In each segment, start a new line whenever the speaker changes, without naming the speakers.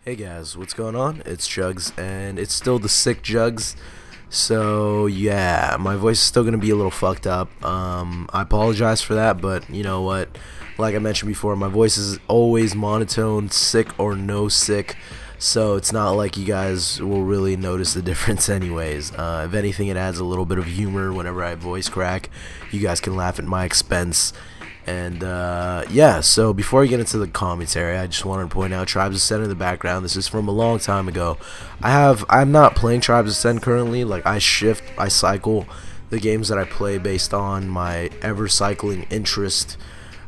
Hey guys, what's going on? It's Jugs, and it's still the sick Jugs. So yeah, my voice is still gonna be a little fucked up. I apologize for that, but you know what? Like I mentioned before, my voice is always monotone, sick or no sick. So it's not like you guys will really notice the difference anyways. If anything, it adds a little bit of humor whenever I voice crack. You guys can laugh at my expense. And yeah, so before I get into the commentary, I just wanted to point out Tribes Ascend in the background. This is from a long time ago. I'm not playing Tribes Ascend currently. Like I cycle the games that I play based on my ever cycling interest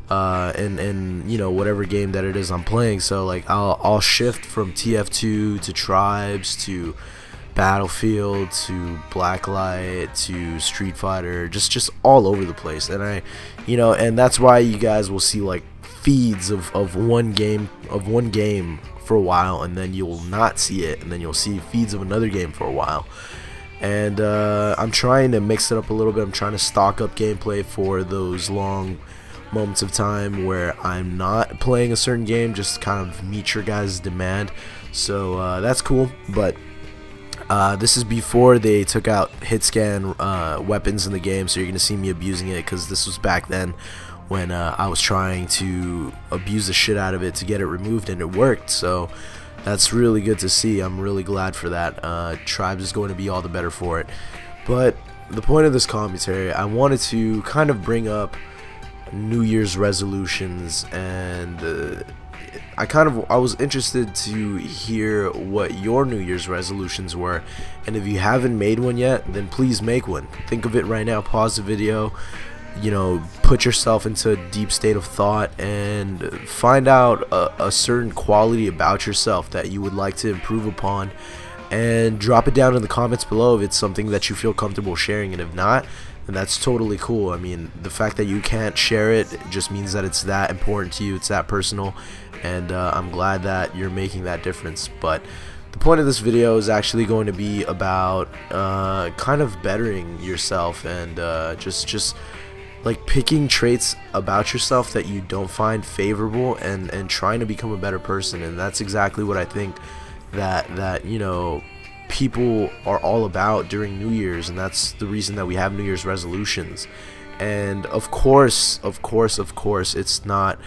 in you know, whatever game that it is I'm playing. So like I'll shift from TF2 to Tribes to Battlefield to Blacklight to Street Fighter, just all over the place. And and that's why you guys will see like feeds of one game for a while, and then you'll not see it, and then you'll see feeds of another game for a while. And I'm trying to mix it up a little bit. I'm trying to stock up gameplay for those long moments of time where I'm not playing a certain game, just kind of meet your guys' demand. So that's cool. But this is before they took out hit scan weapons in the game, so you're gonna see me abusing it, because this was back then when I was trying to abuse the shit out of it to get it removed, and it worked. So that's really good to see. I'm really glad for that. Tribes is going to be all the better for it. But the point of this commentary, I wanted to kind of bring up New Year's resolutions, and I was interested to hear what your New Year's resolutions were, and if you haven't made one yet, then please make one. Think of it right now, pause the video, you know, put yourself into a deep state of thought and find out a certain quality about yourself that you would like to improve upon, and drop it down in the comments below if it's something that you feel comfortable sharing, and if not, and that's totally cool. I mean, the fact that you can't share it just means that it's that important to you, it's that personal, and I'm glad that you're making that difference. But the point of this video is actually going to be about kind of bettering yourself, and just like picking traits about yourself that you don't find favorable, and trying to become a better person. And that's exactly what I think that you know, people are all about during New Year's, and that's the reason that we have New Year's resolutions. And of course it's not,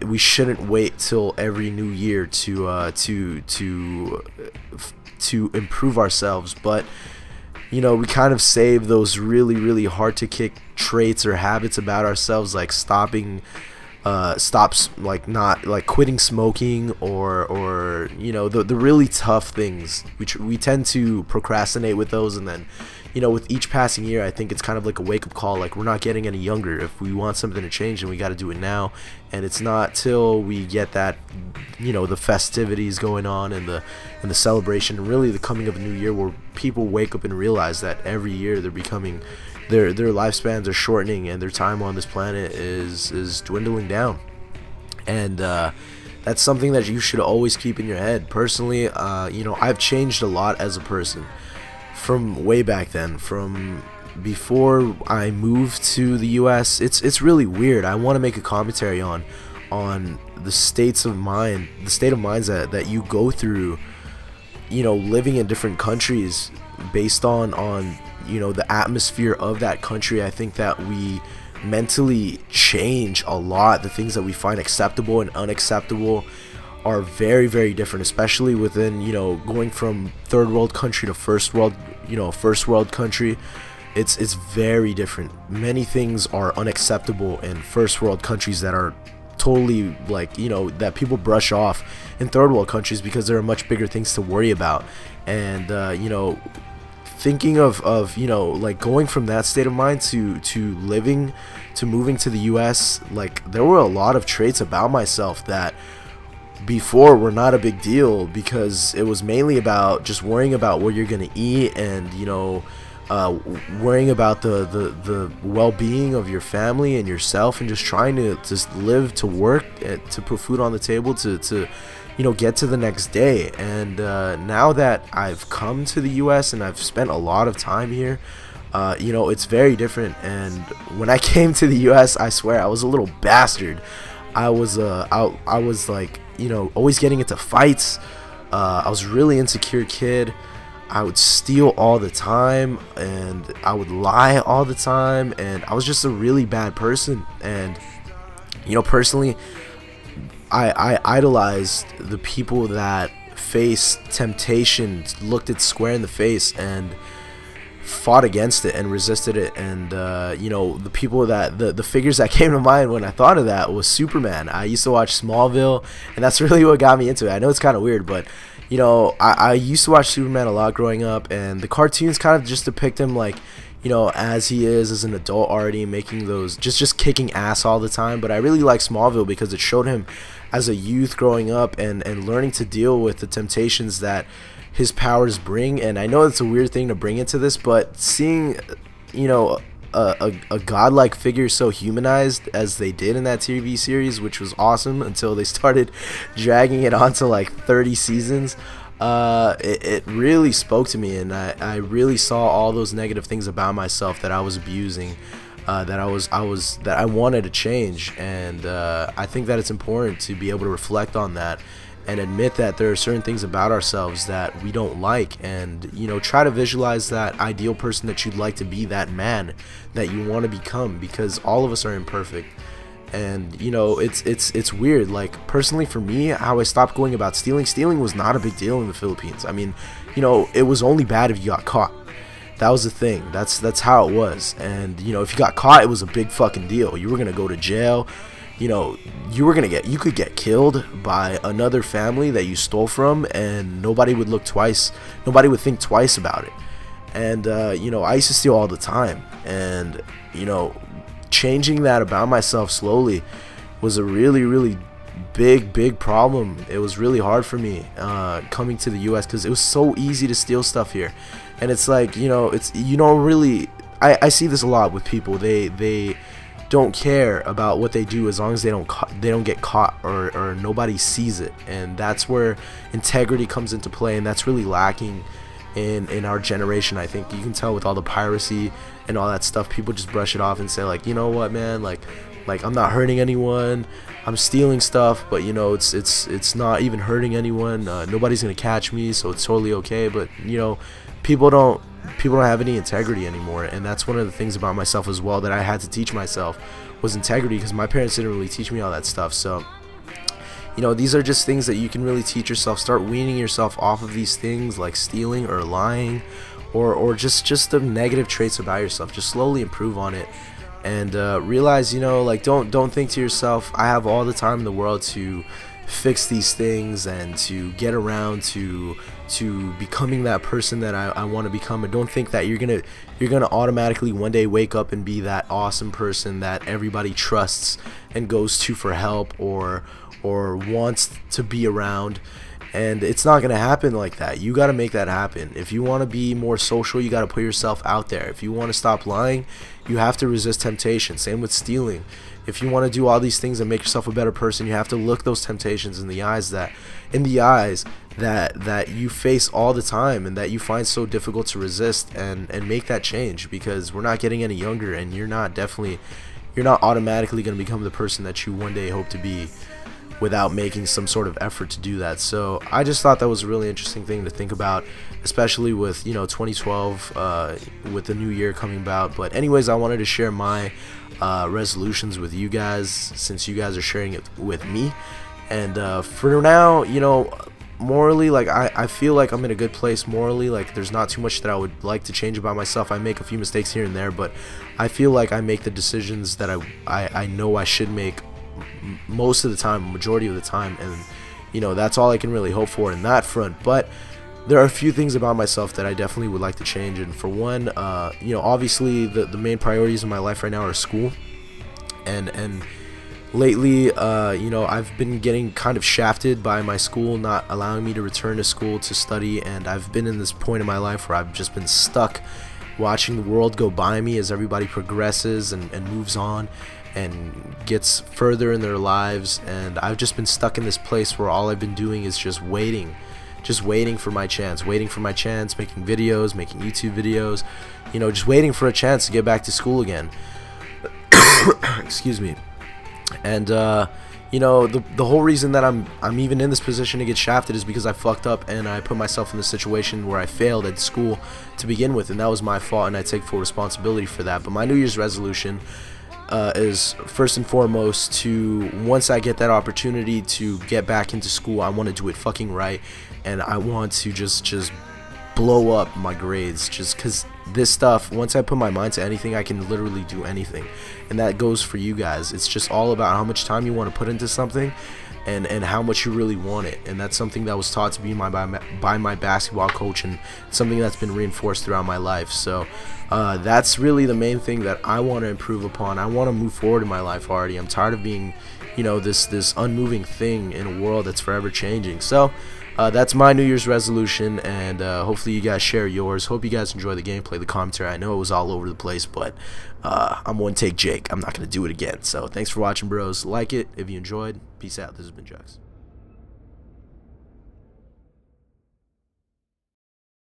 we shouldn't wait till every new year to improve ourselves, but you know, we kind of save those really hard to kick traits or habits about ourselves, like not quitting smoking, or you know, the really tough things. We tend to procrastinate with those, and then, you know, with each passing year, I think it's kind of like a wake-up call. Like, we're not getting any younger. If we want something to change, then we got to do it now. And it's not till we get that, you know, the festivities going on, and the celebration, and really the coming of a new year, where people wake up and realize that every year they're becoming, their lifespans are shortening, and their time on this planet is dwindling down. And that's something that you should always keep in your head. Personally, you know, I've changed a lot as a person from way back then, from before I moved to the US. It's really weird. I want to make a commentary on the state of minds that you go through, you know, living in different countries, based on you know, the atmosphere of that country. I think that we mentally change a lot. The things that we find acceptable and unacceptable are very different, especially within, you know, going from third world country to first world country. It's very different. Many things are unacceptable in first world countries that are totally, like, you know, that people brush off in third world countries, because there are much bigger things to worry about. And you know, thinking of you know, like, going from that state of mind to moving to the US, like, there were a lot of traits about myself that before were not a big deal, because it was mainly about just worrying about what you're gonna eat, and you know, worrying about the well-being of your family and yourself, and just trying to just live, to work, to put food on the table, to you know, get to the next day. And now that I've come to the US and I've spent a lot of time here, you know, it's very different. And when I came to the US, I swear I was a little bastard. I was like, you know, always getting into fights, I was a really insecure kid. I would steal all the time, and I would lie all the time, and I was just a really bad person. And personally, I idolized the people that faced temptation, looked it square in the face, and fought against it and resisted it. And the people that the figures that came to mind when I thought of that was Superman. I used to watch Smallville, and that's really what got me into it. I know it's kind of weird, but I used to watch Superman a lot growing up, and the cartoons kind of just depict him like, as he is as an adult already, making those just kicking ass all the time. But I really like Smallville because it showed him as a youth growing up and learning to deal with the temptations that his powers bring. And I know it's a weird thing to bring into this, but seeing a godlike figure so humanized as they did in that TV series, which was awesome until they started dragging it on to like 30 seasons, it really spoke to me, and I really saw all those negative things about myself that I was abusing, that I wanted to change. And I think that it's important to be able to reflect on that and admit that there are certain things about ourselves that we don't like, and try to visualize that ideal person that you'd like to be, that man that you want to become, because all of us are imperfect. And it's weird. Like, personally for me, how I stopped going about stealing was not a big deal in the Philippines. I mean, it was only bad if you got caught. That was the thing. That's how it was. And if you got caught, it was a big fucking deal. You were gonna go to jail. You could get killed by another family that you stole from, and nobody would look twice. Nobody would think twice about it. And I used to steal all the time, and changing that about myself slowly was a really big problem. It was really hard for me coming to the US, because it was so easy to steal stuff here. And it's like, it's really, I see this a lot with people. They don't care about what they do as long as they don't get caught, or nobody sees it. And that's where integrity comes into play, and that's really lacking in our generation. I think you can tell with all the piracy and all that stuff. People just brush it off and say, like, what, man, like I'm not hurting anyone, I'm stealing stuff, but it's not even hurting anyone. Nobody's gonna catch me, so it's totally okay. But people don't have any integrity anymore. And that's one of the things about myself as well that I had to teach myself, was integrity, because my parents didn't really teach me all that stuff. So these are just things that you can really teach yourself. Start weaning yourself off of these things like stealing or lying, or just the negative traits about yourself. Just slowly improve on it, and realize, like, don't think to yourself, I have all the time in the world to fix these things and to get around to becoming that person that I want to become. And don't think that you're gonna automatically one day wake up and be that awesome person that everybody trusts and goes to for help, or wants to be around. And it's not gonna happen like that. You gotta make that happen. If you want to be more social, you gotta put yourself out there. If you want to stop lying, you have to resist temptation. Same with stealing. If you want to do all these things and make yourself a better person, you have to look those temptations in the eyes that you face all the time, and that you find so difficult to resist, and make that change, because we're not getting any younger, and you're not automatically going to become the person that you one day hope to be without making some sort of effort to do that. So I just thought that was a really interesting thing to think about, especially with 2012, with the new year coming about. But anyways, I wanted to share my resolutions with you guys, since you guys are sharing it with me. And for now, morally, like, I feel like I'm in a good place morally. Like, there's not too much that I would like to change about myself. I make a few mistakes here and there, but I feel like I make the decisions that I know I should make most of the time, majority of the time. And that's all I can really hope for in that front. But there are a few things about myself that I definitely would like to change. And for one, obviously the main priorities in my life right now are school, and lately, I've been getting kind of shafted by my school, not allowing me to return to school to study. And I've been in this point in my life where I've just been stuck watching the world go by me as everybody progresses and moves on and gets further in their lives. And I've just been stuck in this place where all I've been doing is just waiting for my chance, making videos, making YouTube videos, just waiting for a chance to get back to school again. Excuse me. And you know, the whole reason that I'm even in this position to get shafted is because I fucked up and I put myself in the situation where I failed at school to begin with, and that was my fault, and I take full responsibility for that. But my New Year's resolution is first and foremost to, once I get that opportunity to get back into school, I want to do it fucking right, and I want to just blow up my grades, just because this stuff, once I put my mind to anything, I can literally do anything. And that goes for you guys. It's just all about how much time you want to put into something, and how much you really want it. And that's something that was taught to me by my basketball coach, and something that's been reinforced throughout my life. So that's really the main thing that I want to improve upon. I want to move forward in my life already. I'm tired of being, you know, this unmoving thing in a world that's forever changing. So that's my New Year's resolution, and hopefully you guys share yours. Hope you guys enjoy the gameplay, the commentary. I know it was all over the place, but I'm one take Jake. I'm not going to do it again. So thanks for watching, bros. Like it if you enjoyed. Peace out. This has been Jugs.